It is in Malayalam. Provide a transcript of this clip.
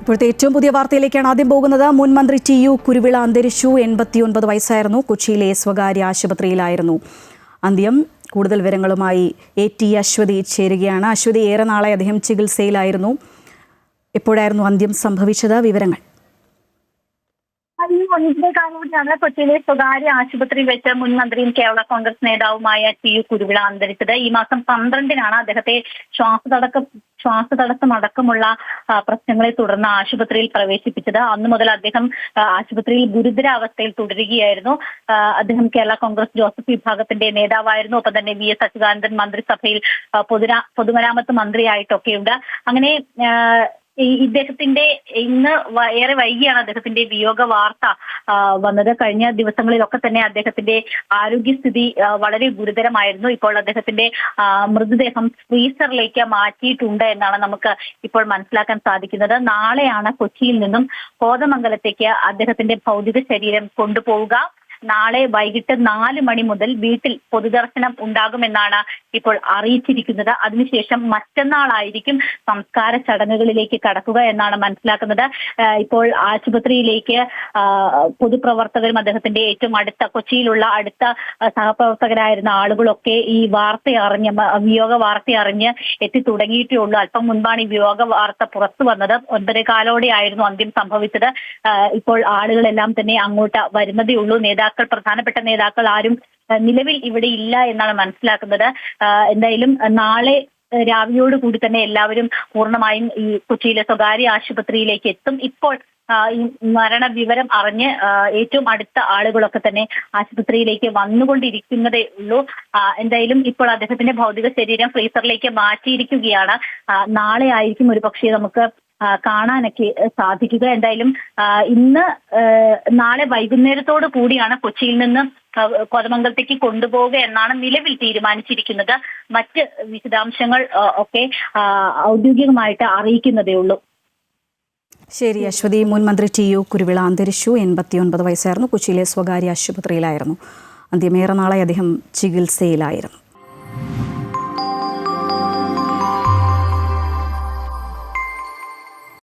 ഇപ്പോഴത്തെ ഏറ്റവും പുതിയ വാർത്തയിലേക്കാണ് ആദ്യം പോകുന്നത്. മുൻ മന്ത്രി ടി.യു. കുരുവിള അന്തരിച്ചു. 89 വയസ്സായിരുന്നു. കൊച്ചിയിലെ സ്വകാര്യ ആശുപത്രിയിലായിരുന്നു അന്ത്യം. കൂടുതൽ വിവരങ്ങളുമായി A.T. അശ്വതി ചേരുകയാണ്. അശ്വതി, ഏറെ നാളായി അദ്ദേഹം ചികിത്സയിലായിരുന്നു. എപ്പോഴായിരുന്നു അന്ത്യം സംഭവിച്ചത്? വിവരങ്ങൾ. കാലമാണ് കൊച്ചിയിലെ സ്വകാര്യ ആശുപത്രിയിൽ വെച്ച് മുൻ മന്ത്രിയും കേരള കോൺഗ്രസ് നേതാവുമായ ടി.യു. കുരുവിള അന്തരിച്ചത്. ഈ മാസം 12-നാണ് അദ്ദേഹത്തെ ശ്വാസതടസ്സം അടക്കമുള്ള പ്രശ്നങ്ങളെ തുടർന്ന് ആശുപത്രിയിൽ പ്രവേശിപ്പിച്ചത്. അന്നു മുതൽ അദ്ദേഹം ആശുപത്രിയിൽ ഗുരുതരാവസ്ഥയിൽ തുടരുകയായിരുന്നു. അദ്ദേഹം കേരള കോൺഗ്രസ് ജോസഫ് വിഭാഗത്തിന്റെ നേതാവായിരുന്നു. ഒപ്പം തന്നെ വി എസ് അച്യുതാനന്ദൻ മന്ത്രിസഭയിൽ പൊതുമരാമത്ത് മന്ത്രിയായിട്ടൊക്കെയുണ്ട്. അങ്ങനെ ഇദ്ദേഹത്തിന്റെ ഇന്ന് ഏറെ വൈകിയാണ് അദ്ദേഹത്തിന്റെ വിയോഗ വാർത്ത വന്നത്. കഴിഞ്ഞ ദിവസങ്ങളിലൊക്കെ തന്നെ അദ്ദേഹത്തിന്റെ ആരോഗ്യസ്ഥിതി വളരെ ഗുരുതരമായിരുന്നു. ഇപ്പോൾ അദ്ദേഹത്തിന്റെ മൃതദേഹം ഫ്രീസറിലേക്ക് മാറ്റിയിട്ടുണ്ട് എന്നാണ് നമുക്ക് ഇപ്പോൾ മനസ്സിലാക്കാൻ സാധിക്കുന്നത്. നാളെയാണ് കൊച്ചിയിൽ നിന്നും കോതമംഗലത്തേക്ക് അദ്ദേഹത്തിന്റെ ഭൗതിക ശരീരം കൊണ്ടുപോവുക. നാളെ വൈകിട്ട് 4 മണി മുതൽ വീട്ടിൽ പൊതുദർശനം ഉണ്ടാകുമെന്നാണ് ഇപ്പോൾ അറിയിച്ചിരിക്കുന്നത്. അതിനുശേഷം മറ്റന്നാളായിരിക്കും സംസ്കാര ചടങ്ങുകളിലേക്ക് കടക്കുക എന്നാണ് മനസ്സിലാക്കുന്നത്. ഇപ്പോൾ ആശുപത്രിയിലേക്ക് പൊതുപ്രവർത്തകരും അദ്ദേഹത്തിന്റെ ഏറ്റവും അടുത്ത കൊച്ചിയിലുള്ള അടുത്ത സഹപ്രവർത്തകരായിരുന്ന ആളുകളൊക്കെ ഈ വിയോഗ വാർത്ത അറിഞ്ഞ് എത്തി തുടങ്ങിയിട്ടേ ഉള്ളൂ. അല്പം മുൻപാണ് ഈ വിയോഗ വാർത്ത പുറത്തു വന്നത്. 9:15 ആയിരുന്നു അന്ത്യം സംഭവിച്ചത്. ഇപ്പോൾ ആളുകളെല്ലാം തന്നെ അങ്ങോട്ട് വരുന്നതേ ഉള്ളൂ. പ്രധാനപ്പെട്ട നേതാക്കൾ ആരും നിലവിൽ ഇവിടെ ഇല്ല എന്നാണ് മനസ്സിലാക്കുന്നത്. എന്തായാലും നാളെ രാവിലെയോട് കൂടി തന്നെ എല്ലാവരും പൂർണ്ണമായും ഈ കൊച്ചിയിലെ സ്വകാര്യ ആശുപത്രിയിലേക്ക് എത്തും. ഇപ്പോൾ ഈ മരണ വിവരം അറിഞ്ഞ് ഏറ്റവും അടുത്ത ആളുകളൊക്കെ തന്നെ ആശുപത്രിയിലേക്ക് വന്നുകൊണ്ടിരിക്കുന്നതേ ഉള്ളൂ. എന്തായാലും ഇപ്പോൾ അദ്ദേഹത്തിന്റെ ഭൗതിക ശരീരം ഫ്രീസറിലേക്ക് മാറ്റിയിരിക്കുകയാണ്. നാളെ ആയിരിക്കും ഒരുപക്ഷെ നമുക്ക് കാണാനൊക്കെ സാധിക്കുക. എന്തായാലും നാളെ വൈകുന്നേരത്തോടു കൂടിയാണ് കൊച്ചിയിൽ നിന്ന് കോതമംഗലത്തേക്ക് കൊണ്ടുപോവുക എന്നാണ് നിലവിൽ തീരുമാനിച്ചിരിക്കുന്നത്. മറ്റ് വിശദാംശങ്ങൾ ഒക്കെ ഔദ്യോഗികമായിട്ട് അറിയിക്കുന്നതേ ഉള്ളൂ. ശരി അശ്വതി. മുൻ മന്ത്രി ടി.യു. കുരുവിള അന്തരിച്ചു. 89 വയസ്സായിരുന്നു. കൊച്ചിയിലെ സ്വകാര്യ ആശുപത്രിയിലായിരുന്നു അന്ത്യമേറെ നാളായി അദ്ദേഹം ചികിത്സയിലായിരുന്നു.